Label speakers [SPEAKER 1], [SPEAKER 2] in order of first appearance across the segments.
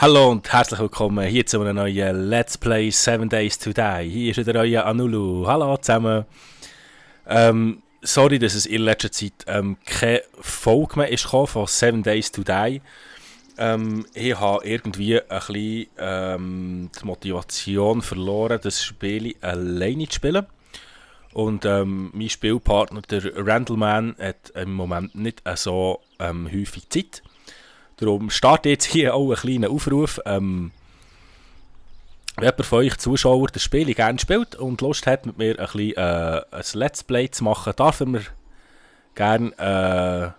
[SPEAKER 1] Hallo und herzlich willkommen hier zu einem neuen Let's Play 7 Days to Die. Hier ist wieder euer Anulu. Hallo zusammen. Sorry, dass es in letzter Zeit keine Folge mehr ist von 7 Days to Die. Ich habe irgendwie ein bisschen die Motivation verloren, das Spiel alleine zu spielen. Und mein Spielpartner, der Randleman, hat im Moment nicht so häufig Zeit. Darum starte jetzt hier auch einen kleinen Aufruf. Wenn jemand von euch Zuschauer das Spiel gerne spielt und Lust hat, mit mir ein bisschen ein Let's Play zu machen, darf er mir gerne einen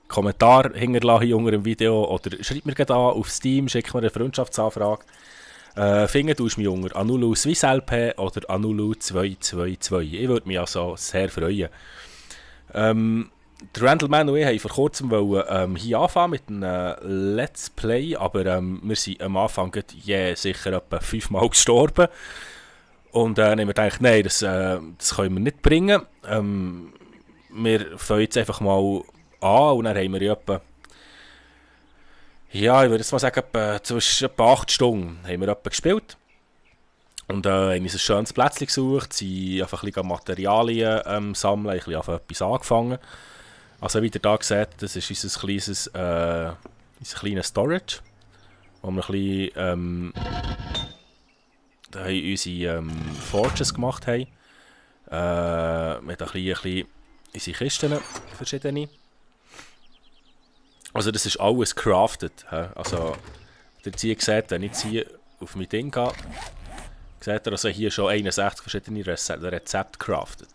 [SPEAKER 1] Kommentar hinterlassen hier unter dem Video oder schreibt mir gerne an auf Steam, schickt mir eine Freundschaftsanfrage. Finden tust du mich unter Anulu SwissLP oder Anulu222. Ich würde mich also sehr freuen. Der Randleman und ich wollten vor kurzem hier anfangen mit einem Let's Play, aber wir sind am Anfang sicher etwa 5-mal gestorben. Und dann haben wir gedacht, nein, das können wir nicht bringen. Wir fangen jetzt einfach mal an und dann haben wir ich würde jetzt mal sagen, zwischen etwa 8 Stunden haben wir gespielt. Und haben uns ein schönes Plätzchen gesucht, sind einfach ein bisschen Materialien sammeln, ein bisschen etwas angefangen. Also wie ihr hier seht, das ist unser kleines Storage, wo wir ein bisschen unsere Forges gemacht haben. Mit ein bisschen unsere Kisten, verschiedene. Also das ist alles crafted. Also ihr seht, wenn ich jetzt hier auf mein Ding gehe, seht ihr also hier schon 61 verschiedene Rezepte crafted.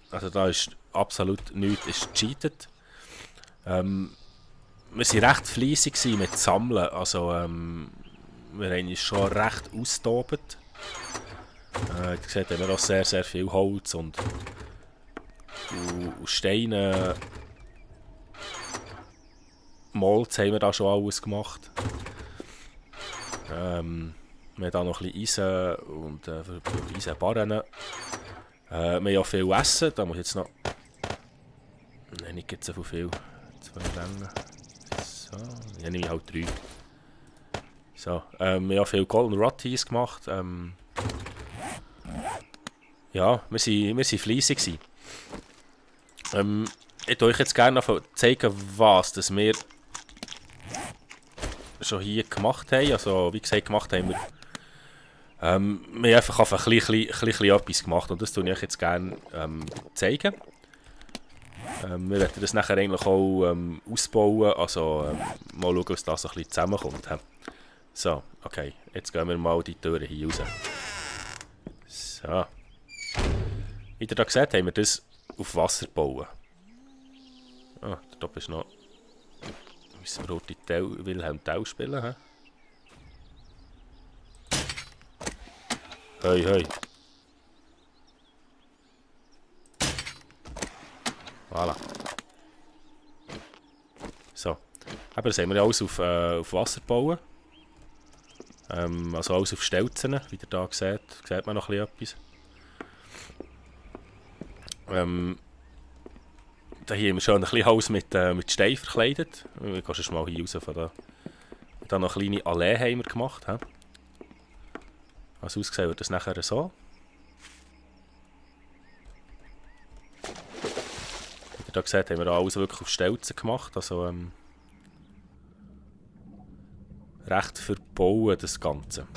[SPEAKER 1] Also da ist absolut nichts ist gecheatet. Wir waren recht fleissig mit Sammeln. Also wir haben uns schon recht austobt. Ihr seht, wir haben auch sehr, sehr viel Holz und Steine. Molz haben wir da schon alles gemacht. Wir haben da noch ein bisschen Eisen und Eisenbarren. Wir haben ja viel Essen, da muss ich jetzt noch... Nein, nicht so viel. 2 Längen. So, ich nehme halt 3. So, wir haben ja viel Golden Rotties gemacht. Ja, wir waren fleissig. Ich möchte euch jetzt gerne noch zeigen, was das wir schon hier gemacht haben. Also, wie gesagt, gemacht haben wir... wir haben einfach ein bisschen etwas gemacht und das tue ich euch jetzt gerne zeigen. Wir werden das nachher eigentlich auch ausbauen, also mal schauen, was das ein bisschen zusammenkommt. So, okay, jetzt gehen wir mal die Türen hier raus. So. Wie ihr da seht, haben wir das auf Wasser bauen. Ah, da ist noch... Müssen wir auch die Wilhelm Tell spielen, hä? Hoi, hoi. Voilà. So. Aber das haben wir ja alles auf Wasser bauen. Also alles auf Stelzen, wie ihr hier seht. Sieht man noch etwas. Da hier haben wir schon ein bisschen Haus mit Stein verkleidet. Ich gehe schon mal hier raus von da. Dann noch eine kleine Allee haben wir gemacht. He? Also ausgesehen wird das nachher so. Wie ihr hier seht, haben wir alles wirklich auf Stelzen gemacht. Also recht verbauen das Ganze.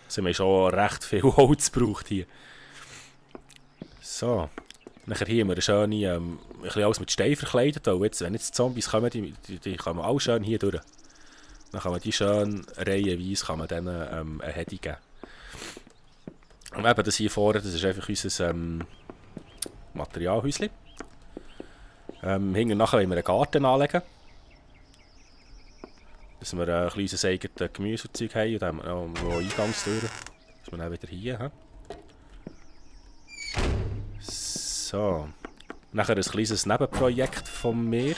[SPEAKER 1] Also wir haben schon recht viel Holz gebraucht hier. So. Nachher hier haben wir eine schöne, ein bisschen alles mit Stein verkleidet. Auch jetzt, wenn jetzt Zombies kommen, die kommen auch schön hier durch. Dann kann man die schön reihenweise kann man denen eine Hedi geben. Und eben das hier vorne, das ist einfach unser Materialhäuschen. Hinten nachher wollen wir einen Garten anlegen. Dass wir ein kleines eigenes Gemüsezeug haben. Und dann haben wir noch Eingangstüren. Dass wir dann wieder hier haben. So. Nachher ein kleines Nebenprojekt von mir.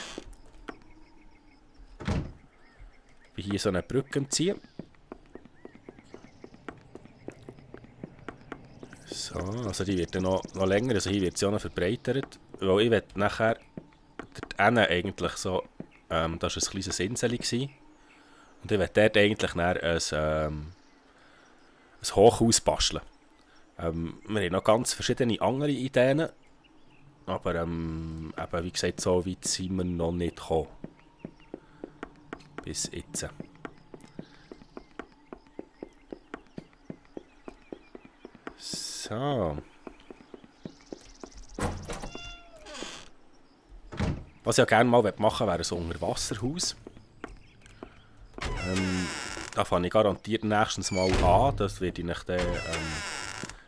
[SPEAKER 1] Ich bin hier so eine Brücke ziehen. So, also die wird dann noch länger, also hier wird sie auch noch verbreitert. Weil ich will nachher dort eigentlich so, das war ein kleines Insel, Und ich werde dort eigentlich dann ein Hochhaus basteln. Wir haben noch ganz verschiedene andere Ideen, aber eben, wie gesagt, so weit sind wir noch nicht gekommen. Bis jetzt. So. Was ich ja gerne mal machen möchte, wäre ein Unterwasserhaus. Da fange ich garantiert nächstens mal an. Das werde ich nicht,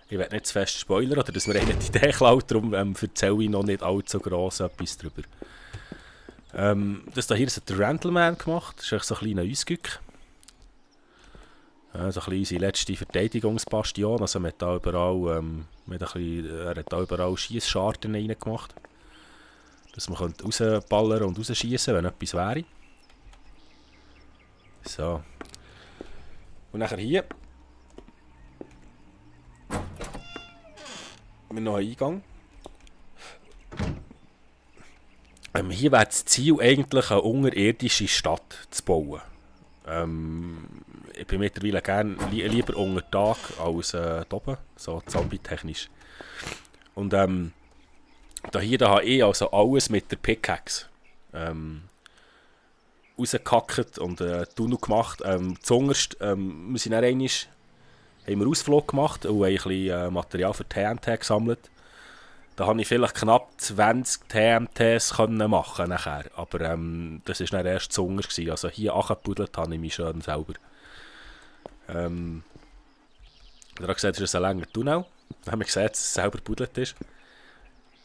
[SPEAKER 1] ich werde nicht zu fest spoilern, oder dass mir eine die Idee klaut, darum erzähle ich noch nicht allzu gross etwas darüber. Das hier hat der Randleman gemacht. Das ist echt so ein kleiner Ausguck. So ein bisschen unsere letzte Verteidigungsbastion. Also er hat da überall, überall Schiessscharten reingemacht. Dass man rausballern und rausschiessen, wenn etwas wäre. So. Und nachher hier. Wir noch einen Eingang. Hier wäre das Ziel eigentlich, eine unterirdische Stadt zu bauen. Ich bin mittlerweile gerne lieber unter Tag als oben, so zombie-technisch. Und da habe ich also alles mit der Pickaxe rausgehackt und Tunnel gemacht. Zuunterst wir sind dann einmal, haben wir Ausflug gemacht und ein bisschen Material für TNT gesammelt. Da konnte ich vielleicht knapp 20 TNTs machen nachher. Aber das war dann erst zuunterst. Also hier angebuddelt habe ich mich schön selber. Da habe ich gesagt, es ist ein langer Tunnel. Dann haben wir gesehen, dass es selber gebuddelt ist.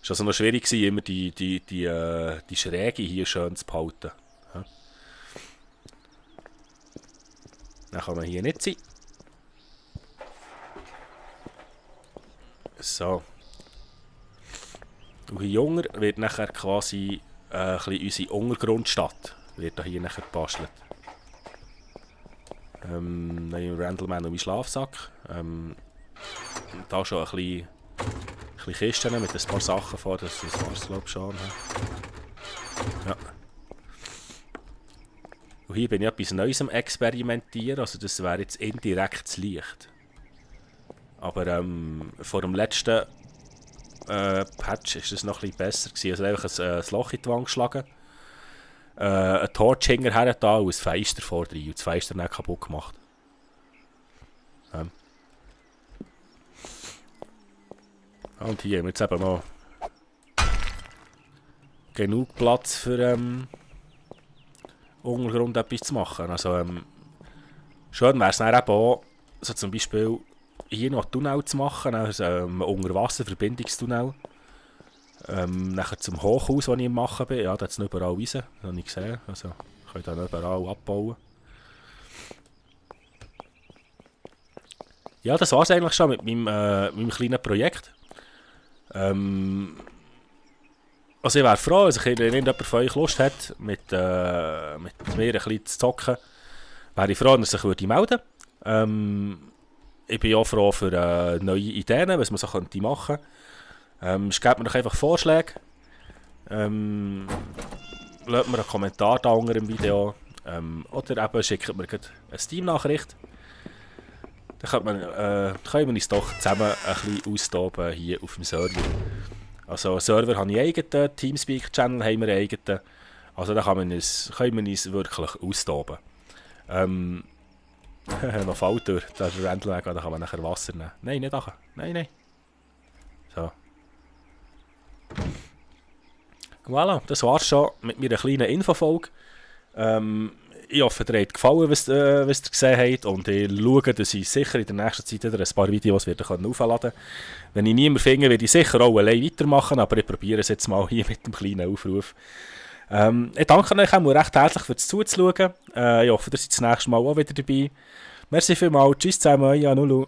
[SPEAKER 1] Es war also noch schwierig, immer die Schräge hier schön zu behalten. Ja. Dann kann man hier nicht sein. So. Und hier junger wird nachher quasi unsere Untergrundstadt wird hier nachher gebastelt. Dann habe ich Randleman und meinen Schlafsack. Da schon ein bisschen Kisten mit ein paar Sachen vor, das war es glaube ich schon. Ja. Und hier bin ich etwas Neues am Experimentieren, also das wäre jetzt indirektes Licht. Aber vor dem letzten Patch war es noch etwas besser gewesen. Also einfach ein Loch in die Wand geschlagen, ein Torchhänger her da und ein Fenster vor drin und das Fenster dann kaputt gemacht. Und hier haben wir jetzt eben noch genug Platz für Untergrund etwas zu machen. Also schön wäre es dann eben auch, so zum Beispiel hier noch einen Tunnel zu machen, also ein Unterwasserverbindungstunnel. Nachher zum Hochhaus, das ich am Machen bin. Ja, da hat es nicht überall Wiesen, das habe ich gesehen. Also ich kann da nicht überall abbauen. Ja, das war es eigentlich schon mit meinem kleinen Projekt. Also ich wäre froh, wenn irgendjemand von euch Lust hat, mit mir ein bisschen zu zocken, wäre ich froh, wenn er sich melden würde. Ich bin auch froh für neue Ideen, was man so machen könnte. Gebt mir doch einfach Vorschläge. Lasst mir einen Kommentar da unter dem Video. Oder eben schickt mir eine Steam-Nachricht. Dann können wir uns doch zusammen ein bisschen austoben hier auf dem Server. Also Server habe ich eigenen, Teamspeak-Channel haben wir eigenen. Also da können wir uns wirklich austoben. Noch Falltür, da ist der Randleman, da kann man nachher Wasser nehmen. Nein, nicht nachher. Nein. So. Voilà, das war's schon mit meiner kleinen Infofolge. Ich hoffe, dir hat gefallen, was ihr gesehen habt. Und ich schaue, dass ich sicher in der nächsten Zeit wieder ein paar Videos aufladen kann. Wenn ich niemanden finde, werde ich sicher auch allein weitermachen. Aber ich probiere es jetzt mal hier mit dem kleinen Aufruf. Ich danke euch auch recht herzlich fürs Zuzuschauen. Ich hoffe, ihr seid das nächste Mal auch wieder dabei. Merci vielmals. Tschüss zusammen, euer Nulu.